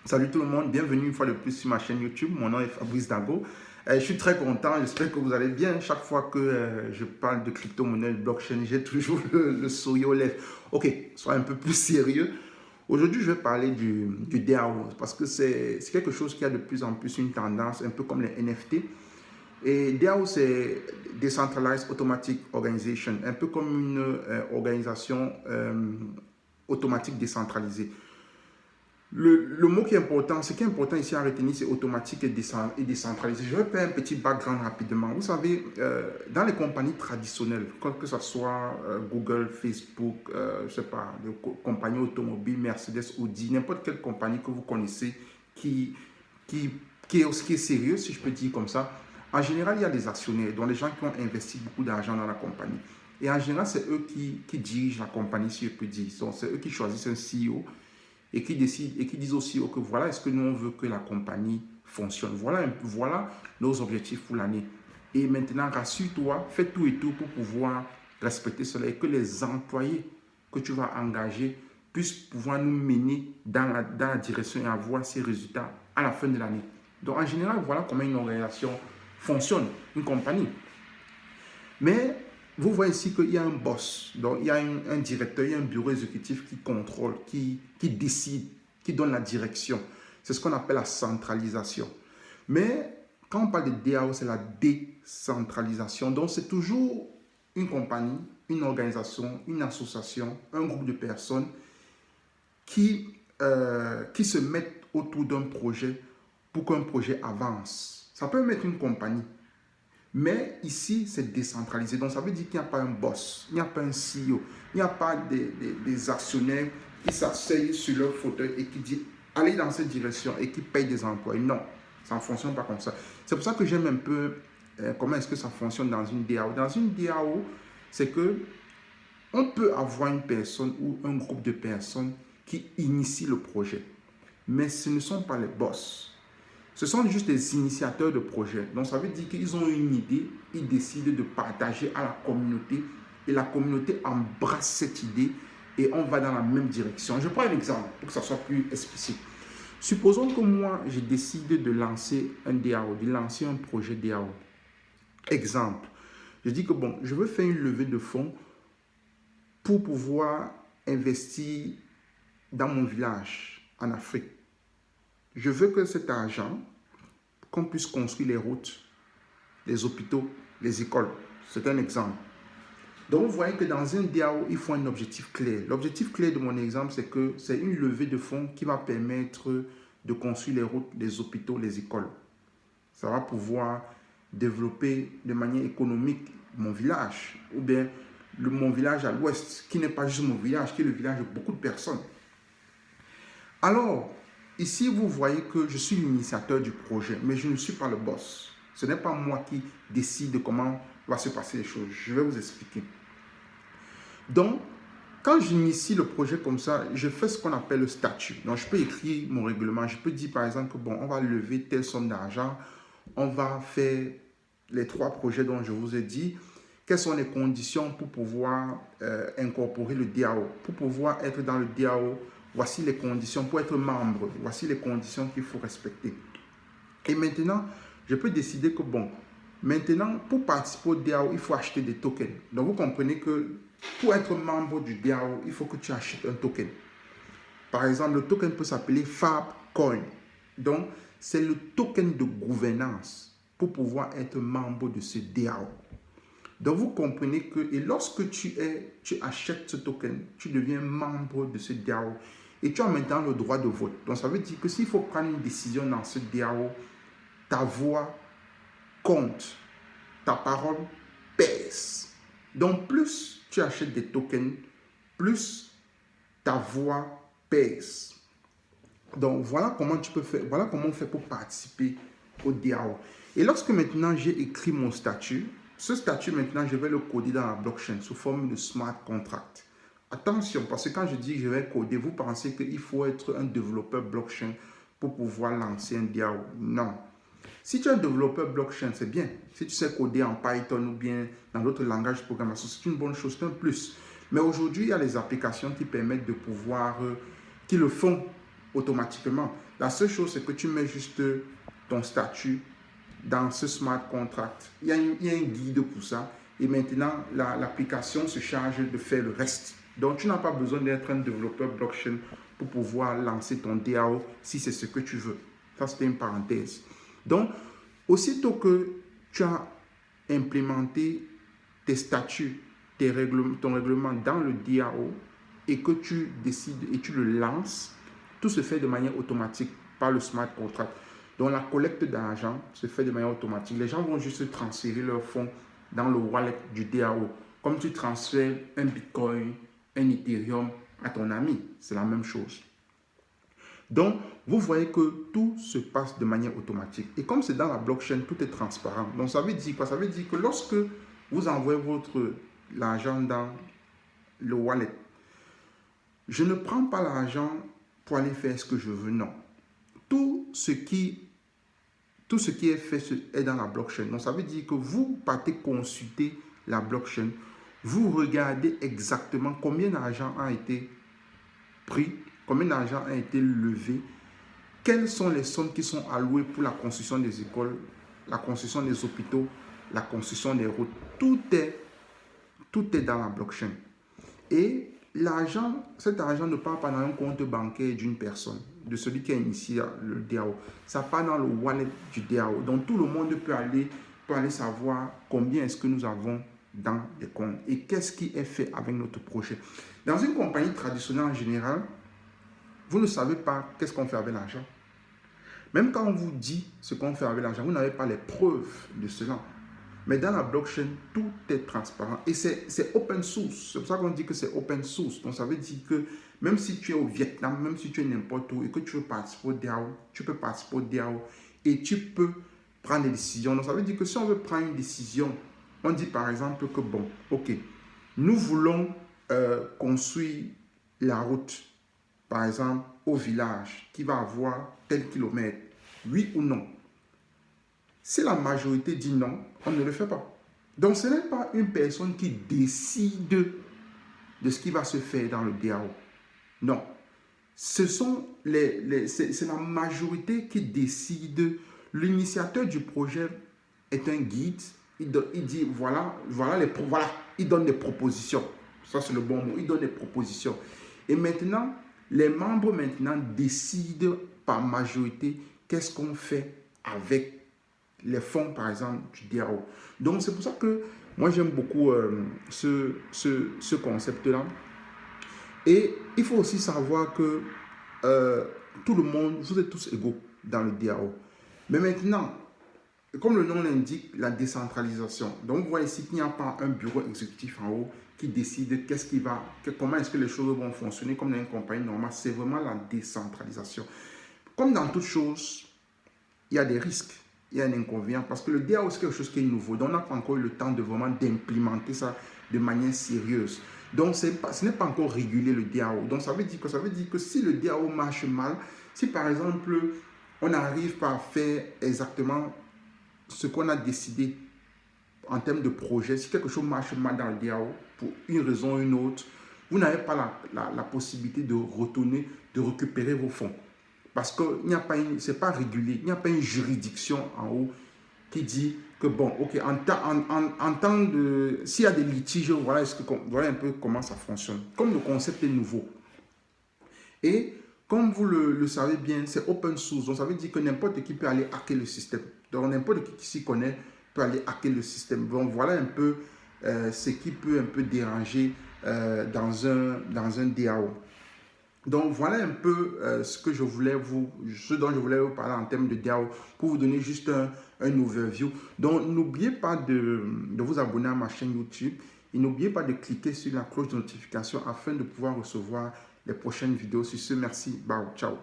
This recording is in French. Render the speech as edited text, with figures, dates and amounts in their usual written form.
Salut tout le monde, bienvenue une fois de plus sur ma chaîne YouTube. Mon nom est Fabrice Dago. Je suis très content, j'espère que vous allez bien. Chaque fois que je parle de crypto-monnaie, de blockchain, j'ai toujours le sourire aux lèvres. Ok, sois un peu plus sérieux. Aujourd'hui, je vais parler du DAO parce que c'est quelque chose qui a de plus en plus une tendance, un peu comme les NFT. Et DAO, c'est Decentralized Automatic Organization, un peu comme une organisation automatique décentralisée. Le mot qui est important, ce qui est important ici à retenir, c'est automatique et décentralisé. Je vais faire un petit background rapidement. Vous savez, dans les compagnies traditionnelles, que ce soit Google, Facebook, je sais pas, les compagnies automobiles, Mercedes, Audi, n'importe quelle compagnie que vous connaissez qui, qui, qui est sérieuse, si je peux dire comme ça, en général, il y a des actionnaires, donc les gens qui ont investi beaucoup d'argent dans la compagnie. Et en général, c'est eux qui dirigent la compagnie, si je peux dire. Donc, c'est eux qui choisissent un CEO et qui décident et qui disent aussi que voilà, est-ce que nous on veut que la compagnie fonctionne. Voilà nos objectifs pour l'année. Et maintenant, rassure-toi, fais tout et tout pour pouvoir respecter cela et que les employés que tu vas engager puissent pouvoir nous mener dans la direction et avoir ces résultats à la fin de l'année. Donc, en général, voilà comment une organisation fonctionne, une compagnie. Mais vous voyez ici qu'il y a un boss, donc il y a un directeur, il y a un bureau exécutif qui contrôle, qui décide, qui donne la direction. C'est ce qu'on appelle la centralisation. Mais quand on parle de DAO, c'est la décentralisation. Donc c'est toujours une compagnie, une organisation, une association, un groupe de personnes qui se mettent autour d'un projet pour qu'un projet avance. Ça peut même être une compagnie. Mais ici, c'est décentralisé. Donc, ça veut dire qu'il n'y a pas un boss, il n'y a pas un CEO, il n'y a pas des actionnaires qui s'asseyent sur leur fauteuil et qui disent allez dans cette direction et qui payent des employés. Non, ça ne fonctionne pas comme ça. C'est pour ça que j'aime un peu comment est-ce que ça fonctionne dans une DAO. Dans une DAO, c'est que on peut avoir une personne ou un groupe de personnes qui initie le projet. Mais ce ne sont pas les boss. Ce sont juste des initiateurs de projets. Donc, ça veut dire qu'ils ont une idée, ils décident de partager à la communauté et la communauté embrasse cette idée et on va dans la même direction. Je prends un exemple pour que ça soit plus explicite. Supposons que moi, je décide de lancer un DAO, de lancer un projet DAO. Exemple, je dis que bon, je veux faire une levée de fonds pour pouvoir investir dans mon village en Afrique. Je veux que cet argent, qu'on puisse construire les routes, les hôpitaux, les écoles. C'est un exemple. Donc, vous voyez que dans un DAO, il faut un objectif clair. L'objectif clair de mon exemple, c'est que c'est une levée de fonds qui va permettre de construire les routes, les hôpitaux, les écoles. Ça va pouvoir développer de manière économique mon village, ou bien mon village à l'ouest, qui n'est pas juste mon village, qui est le village de beaucoup de personnes. Alors, ici, vous voyez que je suis l'initiateur du projet, mais je ne suis pas le boss. Ce n'est pas moi qui décide comment va se passer les choses. Je vais vous expliquer. Donc, quand j'initie le projet comme ça, je fais ce qu'on appelle le statut. Donc, je peux écrire mon règlement. Je peux dire, par exemple, que bon, on va lever telle somme d'argent. On va faire les 3 projets dont je vous ai dit. Quelles sont les conditions pour pouvoir incorporer le DAO? Pour pouvoir être dans le DAO, voici les conditions pour être membre. Voici les conditions qu'il faut respecter. Et maintenant, je peux décider que, bon, maintenant, pour participer au DAO, il faut acheter des tokens. Donc, vous comprenez que pour être membre du DAO, il faut que tu achètes un token. Par exemple, le token peut s'appeler Fabcoin. Donc, c'est le token de gouvernance pour pouvoir être membre de ce DAO. Donc, vous comprenez que, et lorsque tu achètes ce token, tu deviens membre de ce DAO et tu as maintenant le droit de vote. Donc, ça veut dire que s'il faut prendre une décision dans ce DAO, ta voix compte, ta parole pèse. Donc, plus tu achètes des tokens, plus ta voix pèse. Donc, voilà comment tu peux faire, voilà comment on fait pour participer au DAO. Et lorsque maintenant j'ai écrit mon statut, ce statut maintenant, je vais le coder dans la blockchain sous forme de smart contract. Attention, parce que quand je dis que je vais coder, vous pensez qu'il faut être un développeur blockchain pour pouvoir lancer un DAO. Non. Si tu es un développeur blockchain, c'est bien. Si tu sais coder en Python ou bien dans d'autres langages de programmation, c'est une bonne chose, c'est un plus. Mais aujourd'hui, il y a les applications qui permettent de pouvoir, qui le font automatiquement. La seule chose, c'est que tu mets juste ton statut dans ce smart contract. Il y a un guide pour ça. Et maintenant, l'application se charge de faire le reste. Donc, tu n'as pas besoin d'être un développeur blockchain pour pouvoir lancer ton DAO si c'est ce que tu veux. Ça, c'était une parenthèse. Donc, aussitôt que tu as implémenté tes statuts, ton règlement dans le DAO et que tu décides et tu le lances, tout se fait de manière automatique par le smart contract. Donc, la collecte d'argent se fait de manière automatique. Les gens vont juste transférer leurs fonds dans le wallet du DAO. Comme tu transfères un Bitcoin, un Ethereum à ton ami, c'est la même chose. Donc, vous voyez que tout se passe de manière automatique. Et comme c'est dans la blockchain, tout est transparent. Donc, ça veut dire quoi? Ça veut dire que lorsque vous envoyez l'argent dans le wallet, je ne prends pas l'argent pour aller faire ce que je veux, non. Tout ce qui est fait est dans la blockchain. Donc, ça veut dire que vous partez consulter la blockchain, vous regardez exactement combien d'argent a été pris, combien d'argent a été levé, quelles sont les sommes qui sont allouées pour la construction des écoles, la construction des hôpitaux, la construction des routes. Tout est dans la blockchain. Et cet argent ne part pas dans un compte bancaire d'une personne, de celui qui a initié le DAO. Ça part dans le wallet du DAO. Donc, tout le monde peut aller savoir combien est-ce que nous avons dans les comptes et qu'est-ce qui est fait avec notre projet. Dans une compagnie traditionnelle en général, vous ne savez pas qu'est-ce qu'on fait avec l'argent. Même quand on vous dit ce qu'on fait avec l'argent, vous n'avez pas les preuves de cela. Mais dans la blockchain, tout est transparent et c'est open source. C'est pour ça qu'on dit que c'est open source. Donc, ça veut dire que même si tu es au Vietnam, même si tu es n'importe où et que tu veux participer au DAO, tu peux participer au DAO et tu peux prendre des décisions. Donc, ça veut dire que si on veut prendre une décision, on dit par exemple que bon, ok, nous voulons construire la route, par exemple, au village qui va avoir tel kilomètre, oui ou non. Si la majorité dit non, on ne le fait pas. Donc, ce n'est pas une personne qui décide de ce qui va se faire dans le DAO. Non. C'est la majorité qui décide. L'initiateur du projet est un guide. Il dit, voilà, il donne des propositions. Ça, c'est le bon mot. Il donne des propositions. Et maintenant, les membres décident par majorité qu'est-ce qu'on fait avec les fonds, par exemple, du DAO. Donc, c'est pour ça que moi, j'aime beaucoup ce concept-là. Et il faut aussi savoir que tout le monde, vous êtes tous égaux dans le DAO. Mais maintenant, comme le nom l'indique, la décentralisation. Donc, vous voyez ici qu'il n'y a pas un bureau exécutif en haut qui décide comment est-ce que les choses vont fonctionner comme dans une compagnie normale. C'est vraiment la décentralisation. Comme dans toute chose, il y a des risques. Il y a un inconvénient parce que le DAO, c'est quelque chose qui est nouveau. Donc, on n'a pas encore eu le temps de vraiment d'implémenter ça de manière sérieuse. Donc, ce n'est pas encore régulé le DAO. Donc, ça veut dire que si le DAO marche mal, si par exemple, on n'arrive pas à faire exactement ce qu'on a décidé en termes de projet, si quelque chose marche mal dans le DAO, pour une raison ou une autre, vous n'avez pas la possibilité de retourner, de récupérer vos fonds. Parce que ce n'est pas régulé, il n'y a pas une juridiction en haut qui dit que bon, ok, en temps de... S'il y a des litiges, voilà un peu comment ça fonctionne. Comme le concept est nouveau. Et comme vous le savez bien, c'est open source. Donc ça veut dire que n'importe qui peut aller hacker le système. Donc n'importe qui s'y connaît peut aller hacker le système. Donc voilà un peu ce qui peut un peu déranger dans un DAO. Donc, voilà un peu ce dont je voulais vous parler en termes de DAO pour vous donner juste un overview. Donc, n'oubliez pas de vous abonner à ma chaîne YouTube et n'oubliez pas de cliquer sur la cloche de notification afin de pouvoir recevoir les prochaines vidéos. Sur ce, merci. Ciao.